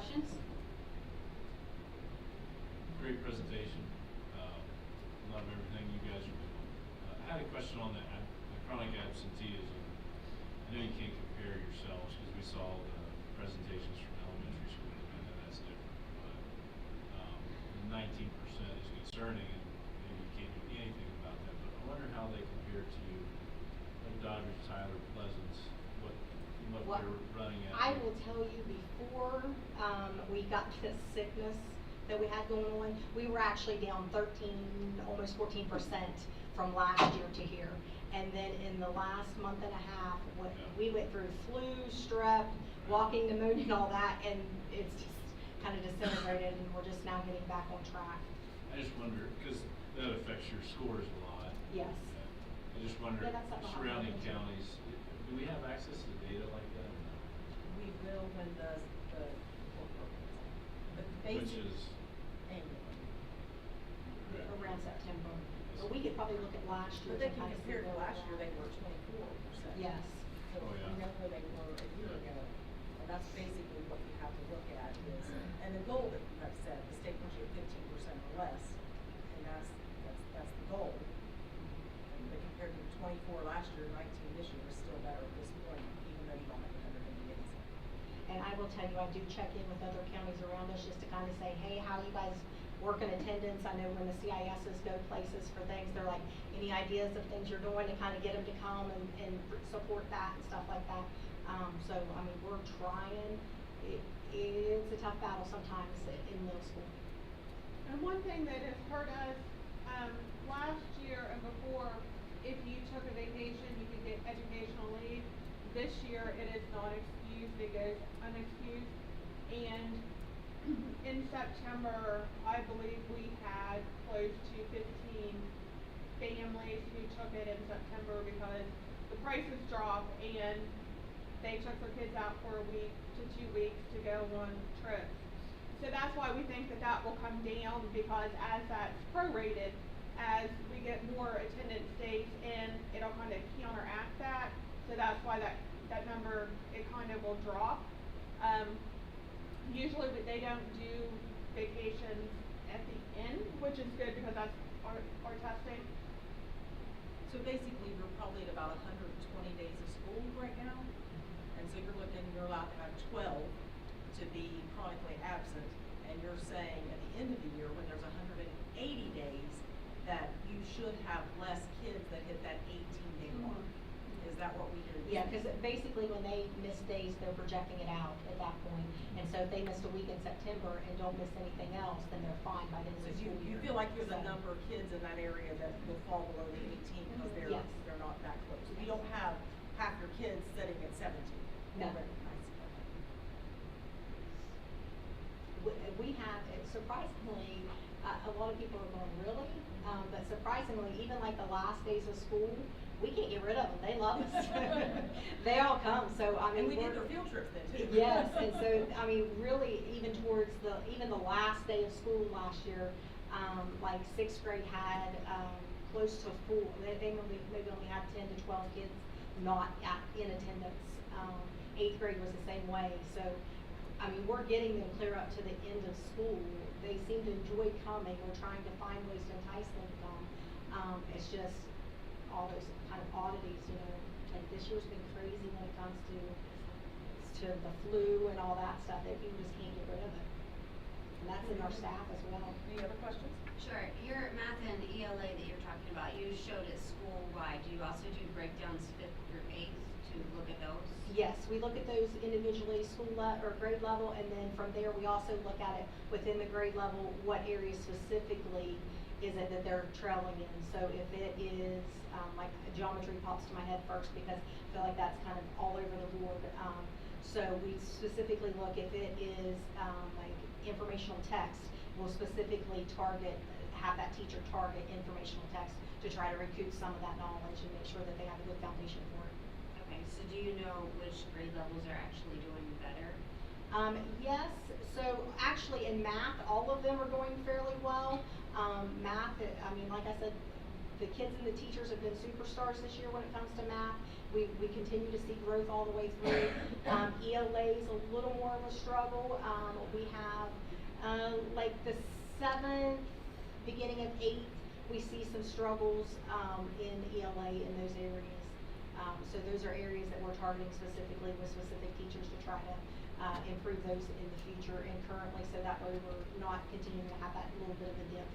questions? Great presentation. Love everything you guys are doing. I had a question on the chronic absenteeism. I know you can't compare yourselves because we saw the presentations from elementary school, and I know that's different. But 19% is concerning, and maybe you can't do anything about that. But I wonder how they compare to you, like Dodgers, Tyler, Pleasance, what they're running at. I will tell you, before we got this sickness that we had going on, we were actually down 13, almost 14% from last year to here. And then in the last month and a half, we went through flu, strep, walking pneumonia and all that, and it's just kind of disintegrated, and we're just now getting back on track. I just wonder, because that affects your scores a lot. Yes. I just wonder, Yeah, that's something I'll surrounding look into. counties, do we have access to data like that? We will when the Which basic is, annually. Around September. But we could probably look at last year. But they to can kind of see compare to where last we're year, at. they were 24%. Yes. So Oh, yeah. we know where they were a year Yeah. ago, and that's basically what you have to look at is, and the goal that you have set, the state wants you at 15% or less, and that's the goal. But compared to 24 last year, 19 this year is still better at this point, even though you don't have 180 days. And I will tell you, I do check in with other counties around us just to kind of say, hey, how you guys work in attendance? I know when the CISs go places for things, they're like, any ideas of things you're doing to kind of get them to come and support that and stuff like that. So, I mean, we're trying. It's a tough battle sometimes in middle school. And one thing that has hurt us, last year and before, if you took a vacation, you could get educational leave. This year, it is not excused, it goes unexcused. And in September, I believe we had close to 15 families who took it in September because the prices dropped and they took their kids out for a week to 2 weeks to go on trips. So that's why we think that that will come down, because as that's prorated, as we get more attendance days in, it'll kind of counteract that. So that's why that number, it kind of will drop. Usually they don't do vacations at the end, which is good because that's our testing. So basically, we're probably at about 120 days of school right now. And so you're allowed to have 12 to be chronically absent. And you're saying at the end of the year, when there's 180 days, that you should have less kids that hit that 18-day mark. Is that what we hear? Yeah, because basically when they miss days, they're projecting it out at that point. And so if they missed a week in September and don't miss anything else, then they're fine by the end of So the school year. you feel like there's a So- number of kids in that area that will fall below the 18 because they're Yes. not that close. You don't have half your kids sitting at 17. No. Already. I see. We have, surprisingly, a lot of people are going, really? But surprisingly, even like the last days of school, we can't get rid of them. They love us. They all come. So, I mean, And we did their field trips then too. Yes, and so, I mean, really, even towards even the last day of school last year, like sixth grade had, close to full, they maybe only had 10 to 12 kids not in attendance. Eighth grade was the same way, so, I mean, we're getting them clear up to the end of school. They seem to enjoy coming. We're trying to find ways to entice them to come. It's just all those kind of oddities, you know, like this year's been crazy when it comes to the flu and all that stuff, that people just can't get rid of it. And that's in our staff as well. Any other questions? Sure. Your math and ELA that you're talking about, you showed it school-wide. Do you also do breakdowns fifth through eighth to look at those? Yes, we look at those individually, or grade level, and then from there, we also look at it within the grade level, what area specifically is it that they're trailing in. So if it is, like geometry pops to my head first because I feel like that's kind of all over the board. So we specifically look if it is like informational text, we'll specifically have that teacher target informational text to try to recoup some of that knowledge and make sure that they have a good foundation for it. Okay, so do you know which grade levels are actually doing better? Yes, so actually in math, all of them are going fairly well. Math, I mean, like I said, The kids and the teachers have been superstars this year when it comes to math. We continue to see growth all the way through. ELA is a little more of a struggle. We have, like the 7th, beginning of 8th, we see some struggles, in ELA in those areas. So those are areas that we're targeting specifically with specific teachers to try to, improve those in the future and currently, so that way we're not continuing to have that little bit of a dip.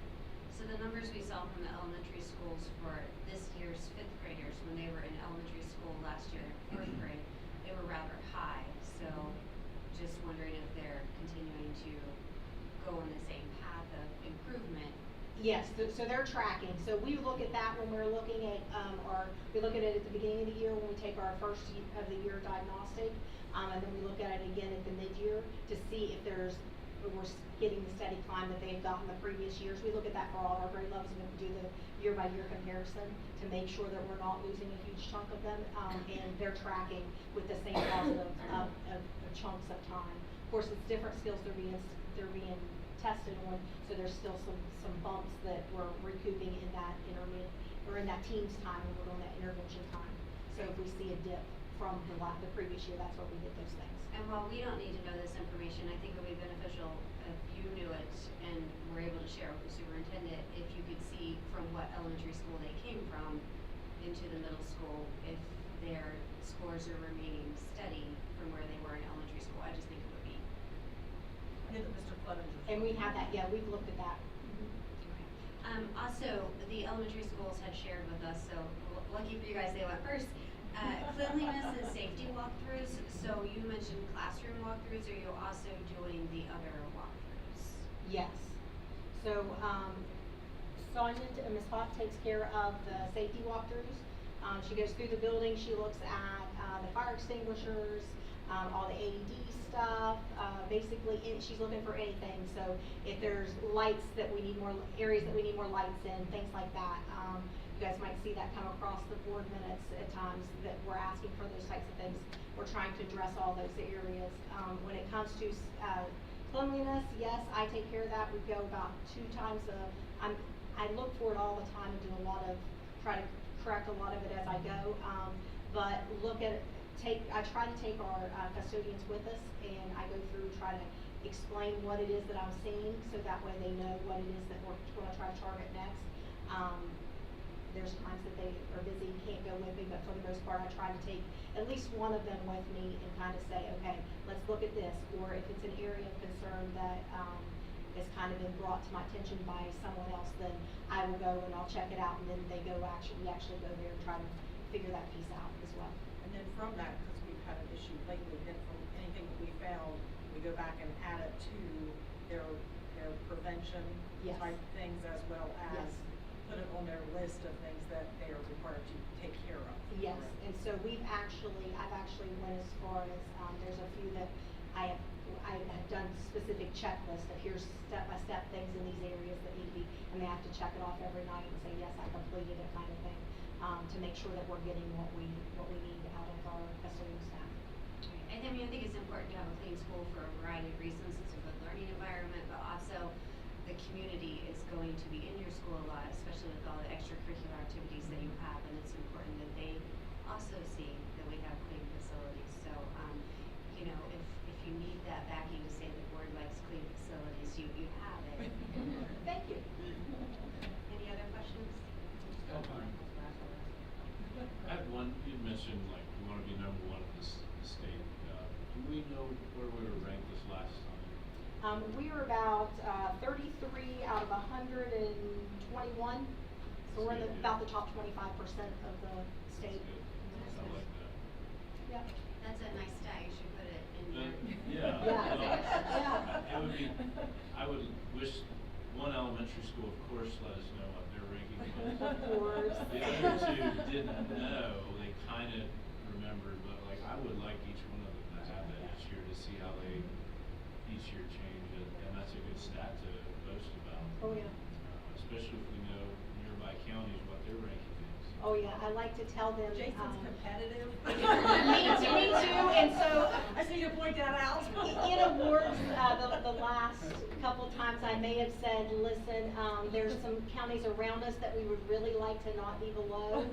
So the numbers we saw from the elementary schools for this year's 5th graders, when they were in elementary school last year, 4th grade, they were rather high. So just wondering if they're continuing to go on the same path of improvement. Yes, so they're tracking. So we look at that when we're looking at, we look at it at the beginning of the year when we take our first of the year diagnostic, and then we look at it again at the mid-year to see if we're getting the steady climb that they've gotten the previous years. We look at that for all our grade levels and we do the year-by-year comparison to make sure that we're not losing a huge chunk of them, and they're tracking with the same positive of chunks of time. Of course, it's different skills they're being tested on, so there's still some bumps that we're recouping in that intermediate or in that team's time when we're on that intervention time. So if we see a dip from the previous year, that's where we get those things. And while we don't need to know this information, I think it would be beneficial if you knew it and were able to share with the superintendent, if you could see from what elementary school they came from into the middle school, if their scores are remaining steady from where they were in elementary school. I just think it would be. I knew that Mr. Clevenger. And we have that, yeah, we've looked at that. Also, the elementary schools had shared with us, so lucky for you guys, they went first. Cleanliness and safety walkthroughs. So you mentioned classroom walkthroughs. Are you also doing the other walkthroughs? Yes. So, Sonia, Ms. Hawk takes care of the safety walkthroughs. She goes through the building, she looks at, the fire extinguishers, all the AED stuff, basically, she's looking for anything. So if there's lights that we need more, areas that we need more lights in, things like that. You guys might see that come across the board minutes at times that we're asking for those types of things. We're trying to address all those areas. When it comes to, cleanliness, yes, I take care of that. We go about 2 times I look for it all the time and do a lot of, try to correct a lot of it as I go. But look at, I try to take our custodians with us, and I go through, try to explain what it is that I'm seeing, so that way they know what it is that we're going to try to target next. There's times that they are busy, can't go with me, but for the most part, I try to take at least one of them with me and kind of say, okay, let's look at this. Or if it's an area of concern that has kind of been brought to my attention by someone else, then I will go and I'll check it out, and then we actually go there and try to figure that piece out as well. And then from that, because we've had an issue lately, then from anything that we found, we go back and add it to their prevention Yes. type things, as well as Yes. put it on their list of things that they are required to take care of. Yes, Correct. and so I've actually went as far as, there's a few that I have done specific checklists of here's step-by-step things in these areas that need to be, and they have to check it off every night and say, yes, I completed it, kind of thing, to make sure that we're getting what we need out of our custodial staff. I think it's important to have a clean school for a variety of reasons. It's a good learning environment, but also the community is going to be in your school a lot, especially with all the extracurricular activities that you have, and it's important that they also see that we have clean facilities. So, if you need that backing to say the board likes clean facilities, you have it. Thank you. Any other questions? I had one, you mentioned like you want to be #1 in the state. Do we know where we were ranked this last time? We were about 33 out of 121, so we're in about the top 25% of the state. That's good. I like that. Yeah. That's a nice stat. You should put it in your. Yeah. Yeah. It would be, I would wish one elementary school, of course, let us know what their ranking was. Of course. The other 2 didn't know, they kind of remembered, but like, I would like each one of them to have that each year to see how they each year change it, and that's a good stat to boast about. Oh, yeah. Especially if we know nearby counties what their ranking is. Oh, yeah, I like to tell them. Jason's competitive. Me too, and so. I just need to point that out. In awards, the last couple times I may have said, listen, there's some counties around us that we would really like to not be below.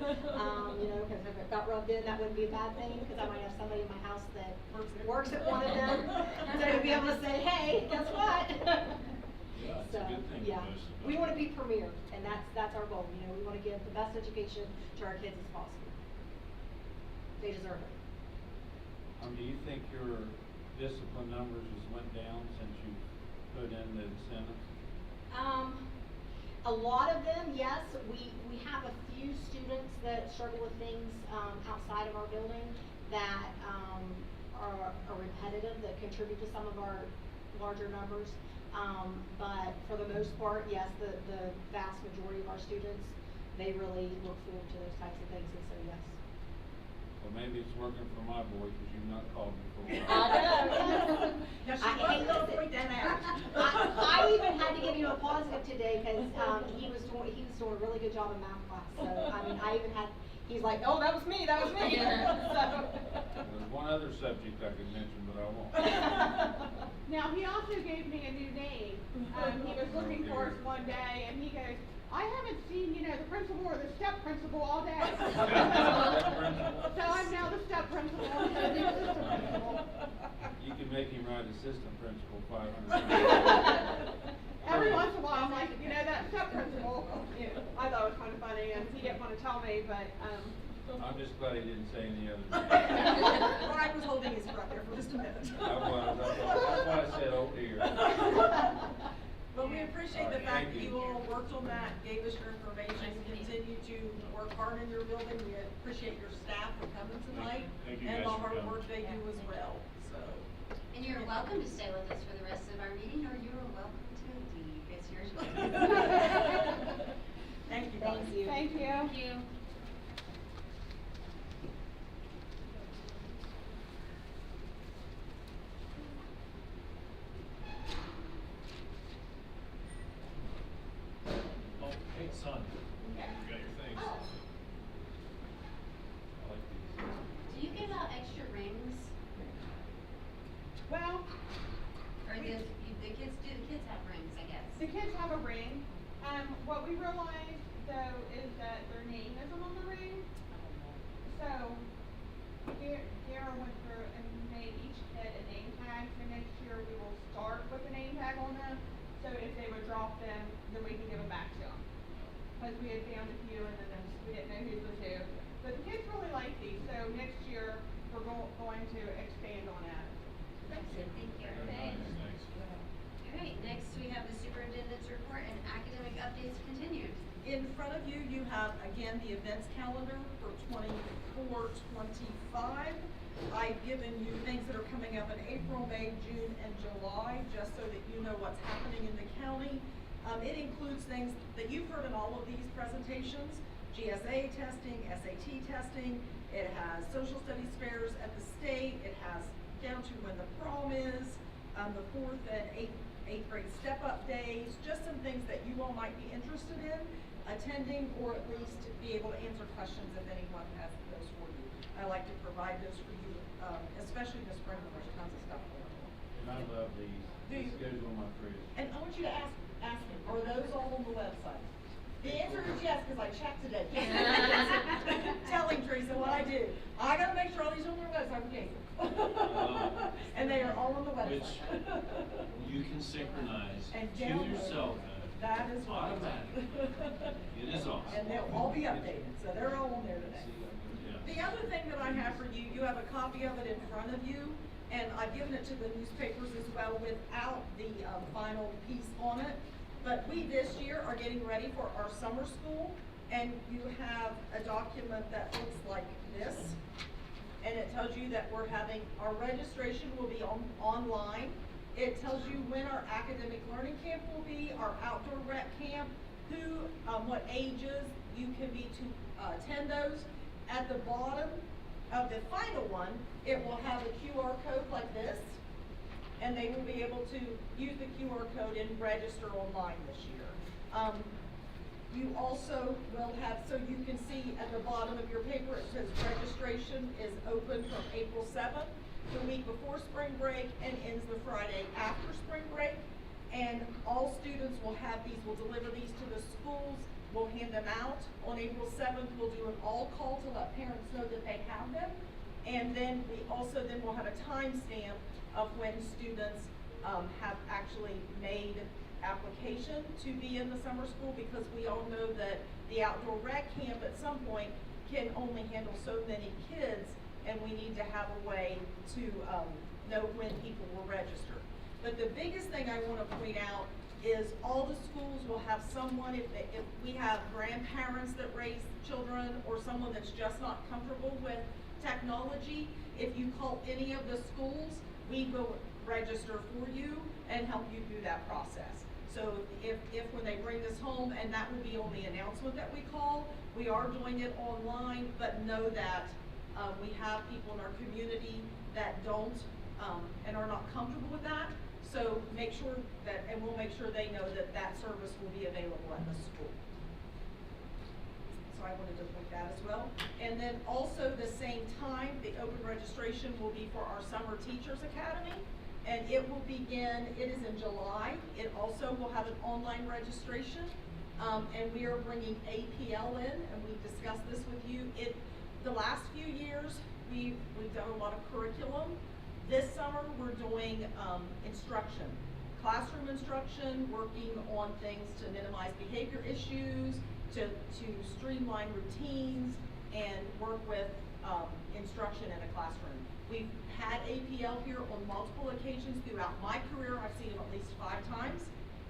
You know, cause if it got rubbed in, that wouldn't be a bad thing, cause I might have somebody in my house that works at one of them. So to be able to say, hey, guess what? Yeah, it's a good thing. Yeah, to boast about. we wanna be premier, and that's our goal, you know, we wanna give the best education to our kids as possible. They deserve it. Do you think your discipline numbers has went down since you put in the incentives? A lot of them, yes. We have a few students that struggle with things, outside of our building that, are repetitive, that contribute to some of our larger numbers. But for the most part, yes, the vast majority of our students, they really look forward to those types of things, and so yes. Well, maybe it's working for my boy, because you've not called me for a while. I know. Now, she I wasn't hate gonna it. point that out. I even had to give him a positive today, cause, he was doing a really good job in math class, so, I mean, he's like, oh, that was me, so. There's one other subject I could mention, but I won't. Now, he also gave me a new name. He was looking for us one day, and he goes, I haven't seen, the principal or the step principal all day. So I'm now the step principal, and the assistant principal. You can make him write assistant principal 500 times. Every once in a while, I'm like, that step principal, I thought it was kind of funny, and he didn't want to tell me, but, I'm just glad he didn't say any other name. Brian was holding his breath there for just a minute. I was, that's why I said, oh dear. Well, we appreciate the All right, fact thank that you. you all worked on that, gave us your information, continue to work hard in your building. We appreciate your staff for coming tonight. Thank you and guys the for hard coming. work they do as well, so. And you're welcome to stay with us for the rest of our meeting, or you're welcome to leave. It's your choice. Thank you guys. Thank you. thank you. Thank you. Oh, hey, son, you got your things. Oh. I like these. Do you give out extra rings? Well, Or the kids have rings, I guess? the kids have a ring. What we realized, though, is that their name isn't on the ring. So, Gary went through and made each kid a name tag, so next year we will start with a name tag on them. So if they would drop them, then we can give them back to them. Because we had found a few and then we didn't know who was who. But the kids really like these, so next year we're going to expand on that. Thank you. Very nice, thanks. All right, next we have the superintendent's report and academic updates continued. In front of you, you have, again, the events calendar for 24-25. I've given you things that are coming up in April, May, June, and July, just so that you know what's happening in the county. It includes things that you've heard in all of these presentations: GSA testing, SAT testing. It has social studies fairs at the state. It has down to when the prom is, the 4th and 8th grade step-up days, just some things that you all might be interested in attending, or at least be able to answer questions if anyone has those for you. I like to provide those for you, especially in the spring when there's tons of stuff going on. And I love these. Do you? This goes on my fridge. And I want you to ask me, are those all on the website? The answer is yes, because I checked today. Telling Teresa what I do. I gotta make sure all these are on their website, okay? And they are all on the website. Which you can synchronize And to download. your cell phone. That is right. Automatically. It is awesome. And they'll all be updated, so they're all on there today. Yeah. The other thing that I have for you, you have a copy of it in front of you, and I've given it to the newspapers as well without the final piece on it. But we this year are getting ready for our summer school, and you have a document that looks like this. And it tells you that we're having, our registration will be online. It tells you when our academic learning camp will be, our outdoor rec camp, who, what ages you can be to attend those. At the bottom of the final one, it will have a QR code like this, and they will be able to use the QR code and register online this year. You also will have, so you can see at the bottom of your paper, it says registration is open from April 7th, the week before spring break, and ends the Friday after spring break. And all students will have these, we'll deliver these to the schools, we'll hand them out. On April 7th, we'll do an all call to let parents know that they have them. And then we also then will have a timestamp of when students have actually made application to be in the summer school, because we all know that the outdoor rec camp at some point can only handle so many kids, and we need to have a way to know when people will register. But the biggest thing I want to point out is all the schools will have someone, if we have grandparents that raise children, or someone that's just not comfortable with technology, if you call any of the schools, we will register for you and help you through that process. So if when they bring this home, and that will be on the announcement that we call, we are doing it online, but know that we have people in our community that don't and are not comfortable with that. So make sure that, and we'll make sure they know that that service will be available at the school. So I wanted to point that as well. And then also the same time, the open registration will be for our Summer Teachers Academy. And it will begin, it is in July. It also will have an online registration. And we are bringing APL in, and we've discussed this with you. The last few years, we've done a lot of curriculum. This summer, we're doing instruction, classroom instruction, working on things to minimize behavior issues, to streamline routines, and work with instruction in a classroom. We've had APL here on multiple occasions throughout my career. I've seen them at least 5 times,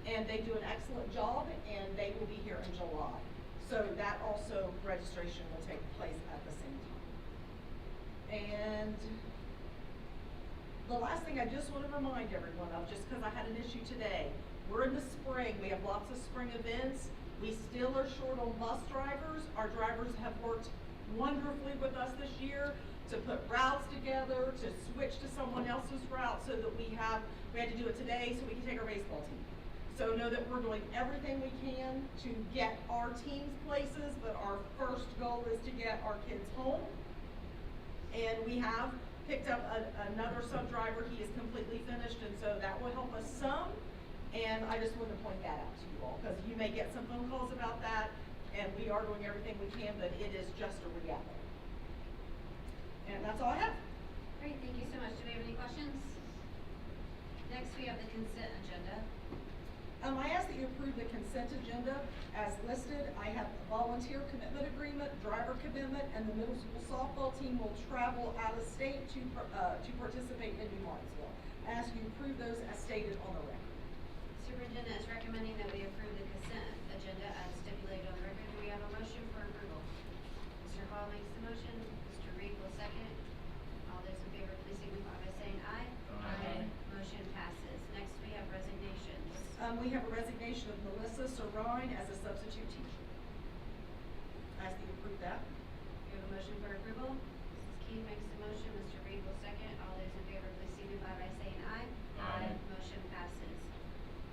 and they do an excellent job, and they will be here in July. So that also, registration will take place at the same time. And the last thing I just want to remind everyone of, just because I had an issue today, we're in the spring, we have lots of spring events. We still are short on bus drivers. Our drivers have worked wonderfully with us this year to put routes together, to switch to someone else's route, so that we had to do it today so we can take our baseball team. So know that we're doing everything we can to get our teams places, but our first goal is to get our kids home. And we have picked up another sub driver. He is completely finished, and so that will help us some. And I just wanted to point that out to you all, because you may get some phone calls about that, and we are doing everything we can, but it is just a reality. And that's all I have. Great, thank you so much. Do we have any questions? Next, we have the consent agenda. I ask that you approve the consent agenda as listed. I have a volunteer commitment agreement, driver commitment, and the middle school softball team will travel out of state to participate in New Martinsville. I ask you approve those as stated on the record. Superintendent is recommending that we approve the consent agenda as stipulated on the record. Do we have a motion for approval? Mr. Hall makes the motion. Mr. Reed will second. All those in favor, please signify by saying aye. Aye. Motion passes. Next, we have resignations. We have a resignation of Melissa Sarine as a substitute teacher. I ask that you approve that. We have a motion for approval. Mrs. Key makes the motion. Mr. Reed will second. All those in favor, please signify by saying aye. Aye. Motion passes.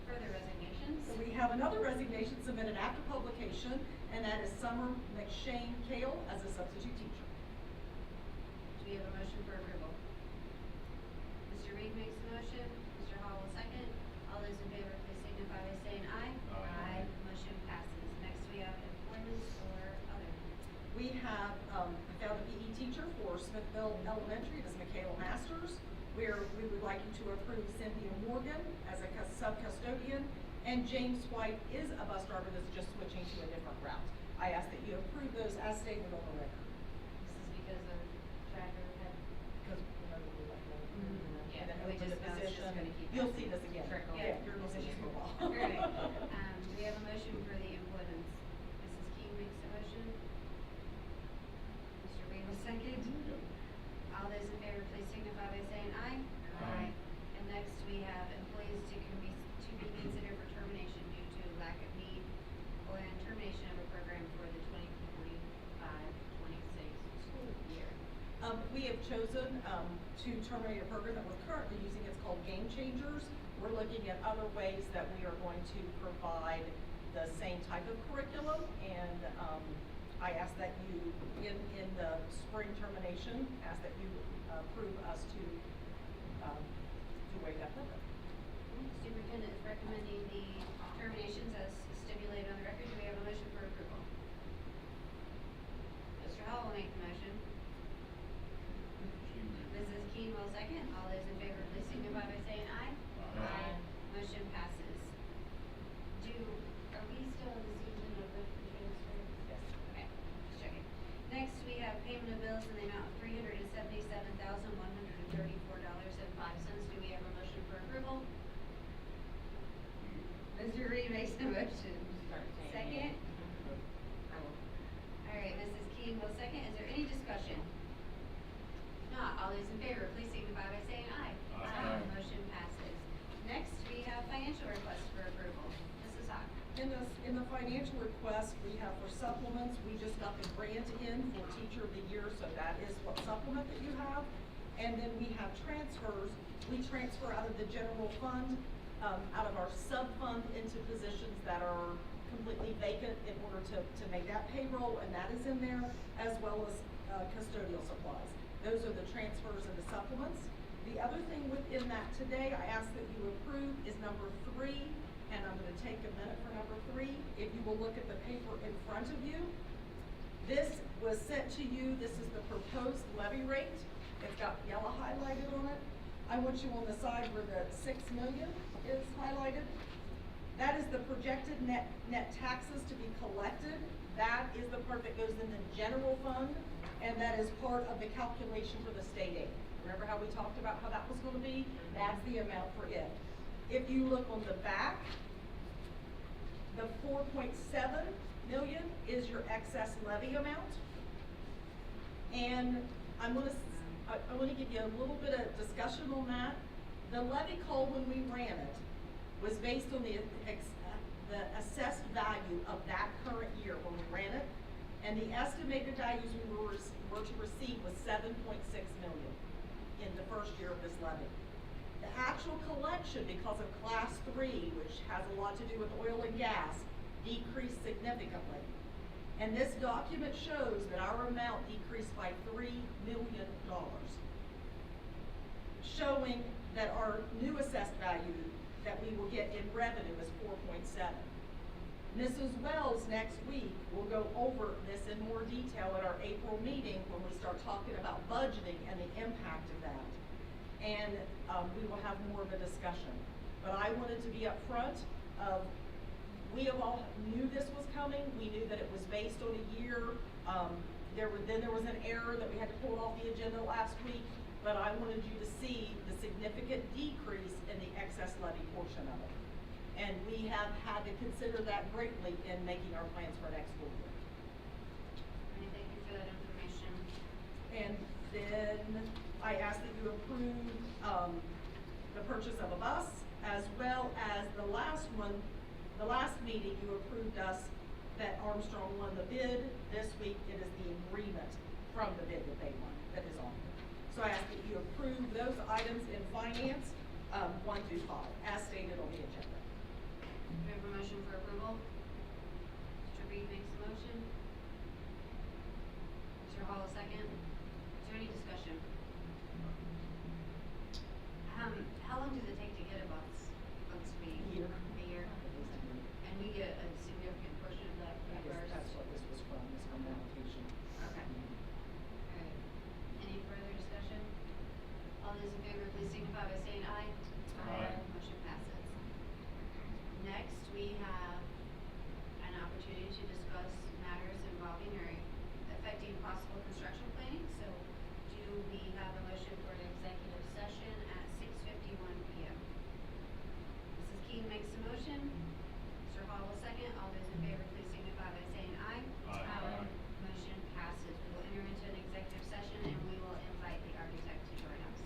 Further resignations. So we have another resignation submitted after publication, and that is Summer McShane Kale as a substitute teacher. Do we have a motion for approval? Mr. Reed makes the motion. Mr. Hall will second. All those in favor, please signify by saying aye. Aye. Motion passes. Next, we have employments or other. We have found a PE teacher for Smithville Elementary, this is Michaela Masters, where we would like you to approve Cynthia Morgan as a sub-custodian, and James White is a bus driver that's just switching to a different route. I ask that you approve those as stated on the record. This is because of driver had. Because we know we let go. Yeah, And then we open just the know it's just position. gonna keep You'll happening. see this again. Trickle. Yeah, you're gonna see this for a while. Great. Do we have a motion for the employments? Mrs. King makes the motion. Mr. Reed will second. All those in favor, please signify by saying aye. Aye. And next, we have employees to be considered for termination due to lack of need or termination of a program for the 2025-26 school year. We have chosen to terminate a program that we're currently using. It's called Game Changers. We're looking at other ways that we are going to provide the same type of curriculum, and, I ask that you, in the spring termination, ask that you approve us to waive that program. Superintendent is recommending the terminations as stipulated on the record. Do we have a motion for approval? Mr. Hall will make the motion. Mrs. Keane will second. All those in favor, please signify by saying aye. Aye. Motion passes. Are we still in the season of the transfer? Yes. Okay, just checking. Next, we have payment of bills in the amount of $377,134.05. Do we have a motion for approval? Mr. Reed makes the motion. Second? All right, Mrs. Keane will second. Is there any discussion? If not, all those in favor, please signify by saying aye. Aye. Motion passes. Next, we have financial requests for approval. Mrs. Hawk. In the financial request, we have for supplements, we just got the grant in for Teacher of the Year, so that is what supplement that you have. And then we have transfers. We transfer out of the general fund, out of our sub-fund into positions that are completely vacant in order to make that payroll, and that is in there, as well as custodial supplies. Those are the transfers and the supplements. The other thing within that today, I ask that you approve is number 3, and I'm gonna take a minute for number 3. If you will look at the paper in front of you, this was sent to you. This is the proposed levy rate. It's got yellow highlighted on it. I want you on the side where the 6 million is highlighted. That is the projected net taxes to be collected. That is the part that goes in the general fund, and that is part of the calculation for the state aid. Remember how we talked about how that was gonna be? That's the amount for it. If you look on the back, the 4.7 million is your excess levy amount. And I wanna give you a little bit of discussion on that. The levy call when we ran it was based on the assessed value of that current year when we ran it. And the estimated values we were to receive was 7.6 million in the first year of this levy. The actual collection, because of class 3, which has a lot to do with oil and gas, decreased significantly. And this document shows that our amount decreased by $3 million, showing that our new assessed value that we will get in revenue is 4.7. Mrs. Wells next week will go over this in more detail at our April meeting when we start talking about budgeting and the impact of that. And we will have more of a discussion. But I wanted to be upfront of, we all knew this was coming. We knew that it was based on a year. Then there was an error that we had to pull off the agenda last week. But I wanted you to see the significant decrease in the excess levy portion of it. And we have had to consider that greatly in making our plans for next school year. Thank you for that information. And then I ask that you approve the purchase of a bus, as well as the last meeting you approved us that Armstrong won the bid. This week it is the agreement from the bid that they won that is on here. So I ask that you approve those items in finance, 1 through 5, as stated on the agenda. Do we have a motion for approval? Mr. Reed makes the motion. Mr. Hall, second. Is there any discussion? How long does it take to get a bus fee? A year. A year? And we get a significant portion of that reimbursed? That's what this was from allocation. Okay. All right. Any further discussion? All those in favor, please signify by saying aye. Aye. Motion passes. Next, we have an opportunity to discuss matters involving or affecting possible construction planning. So do we have a motion for an executive session at 6:51 PM? Mrs. King makes the motion. Mr. Hall will second. All those in favor, please signify by saying aye. Aye. Motion passes. We will enter into an executive session and we will invite the architect to join us.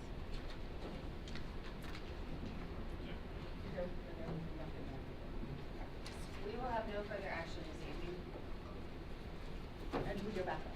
We will have no further action this evening. And we go back up.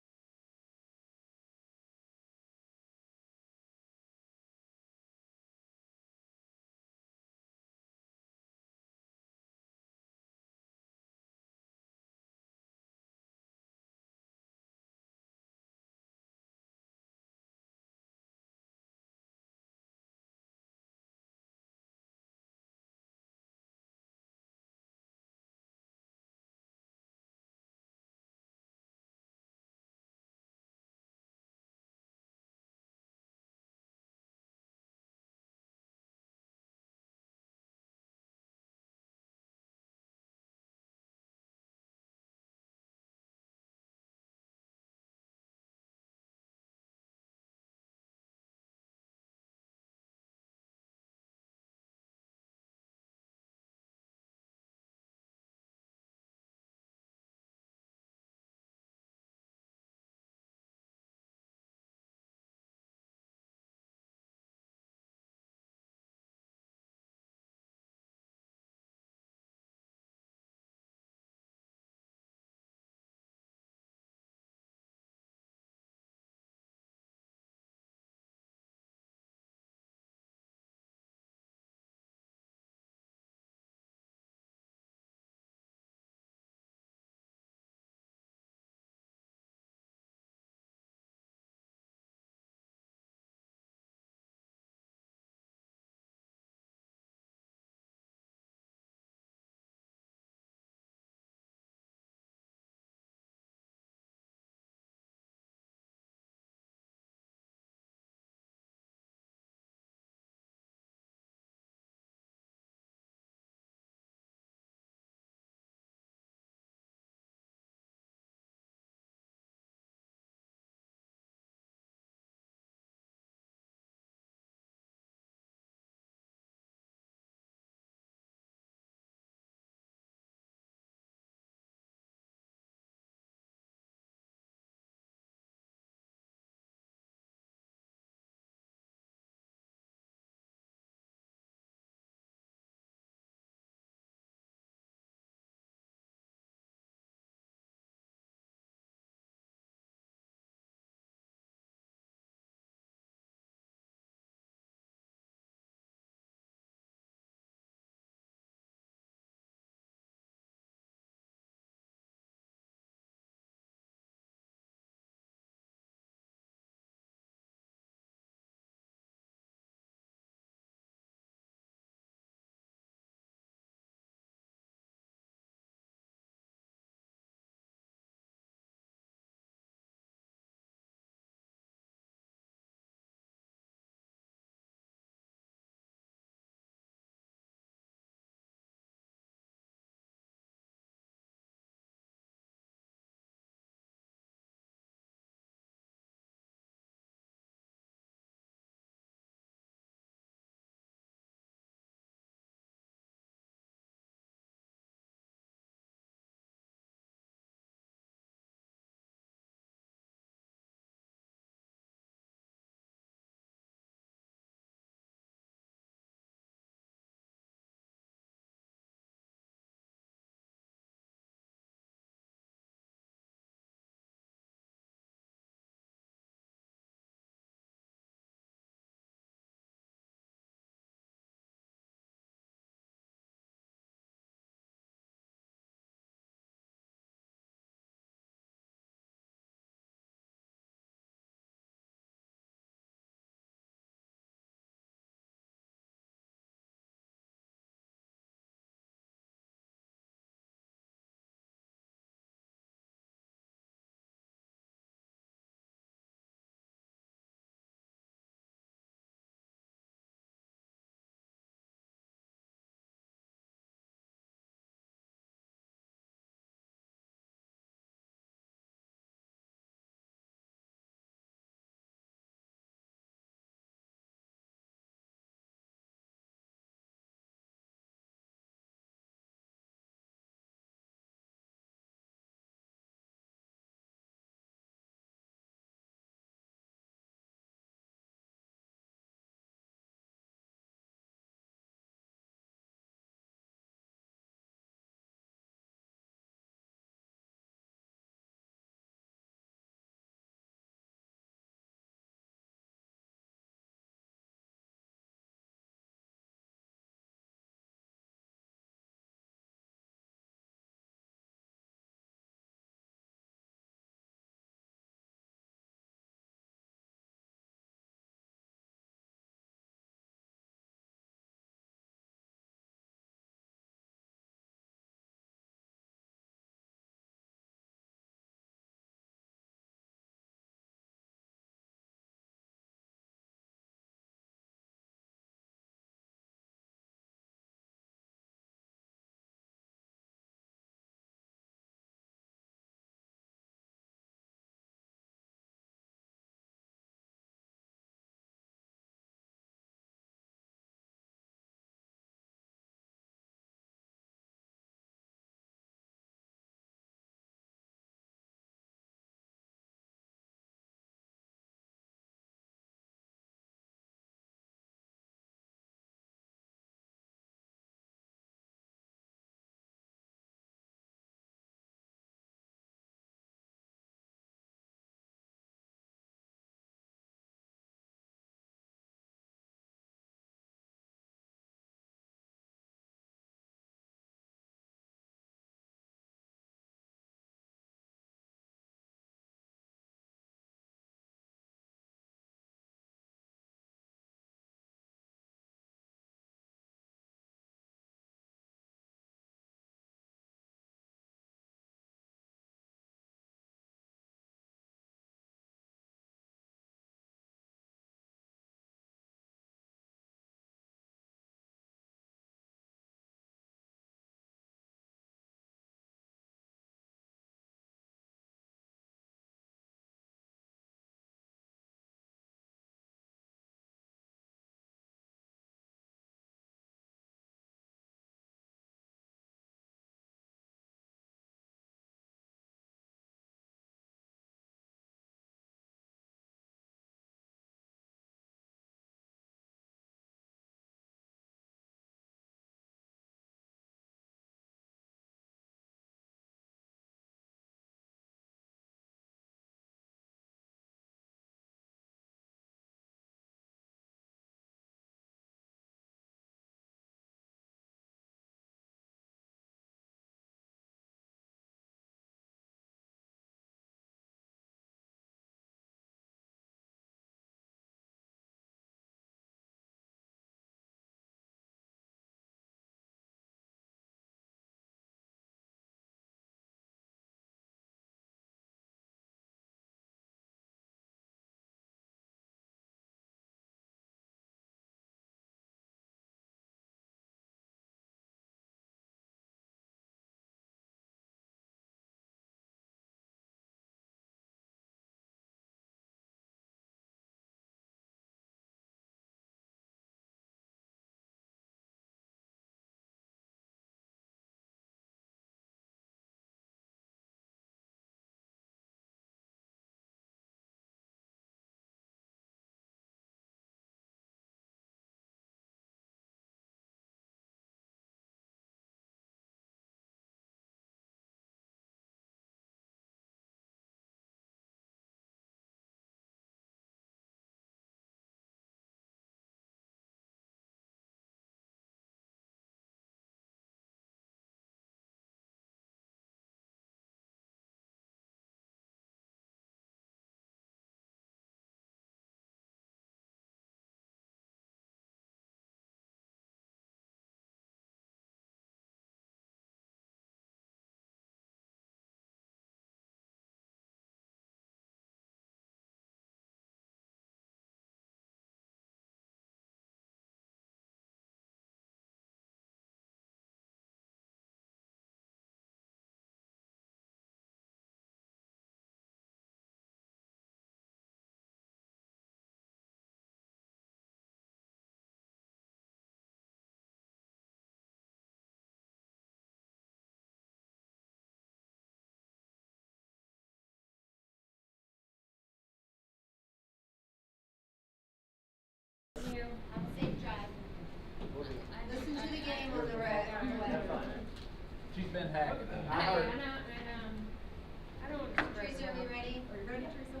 hacking. Hey, I heard. I don't. Teresa, are we ready? Are you ready, Teresa?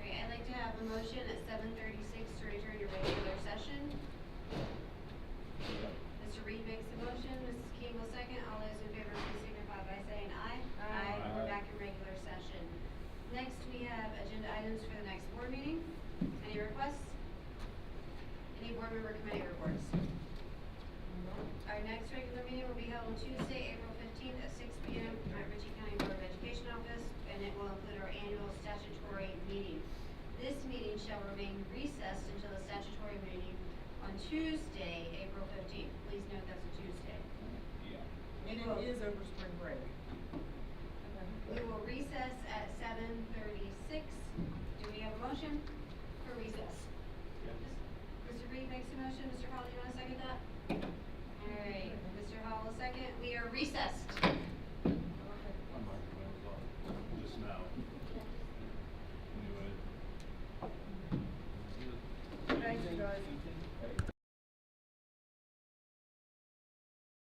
Great, I'd like to have a motion at 7:36 to return to regular session. Mr. Reed makes the motion, Mrs. King will second. All those in favor, please signify by saying aye. Aye. We're back in regular session. Next, we have agenda items for the next board meeting. Any requests? Any board member committee reports? Our next regular meeting will be held on Tuesday, April 15th at 6 p.m. at Ritchie County Board of Education office, and it will include our annual statutory meeting. This meeting shall remain recessed until the statutory meeting on Tuesday, April 15th. Please note that's a Tuesday. Yeah. And it is over spring break. We will recess at 7:36. Do we have a motion for recess? Mr. Reed makes a motion. Mr. Hall, do you want to second that? All right, Mr. Hall will second. We are recessed. My microphone was on just now. Anyway. Thank you, guys.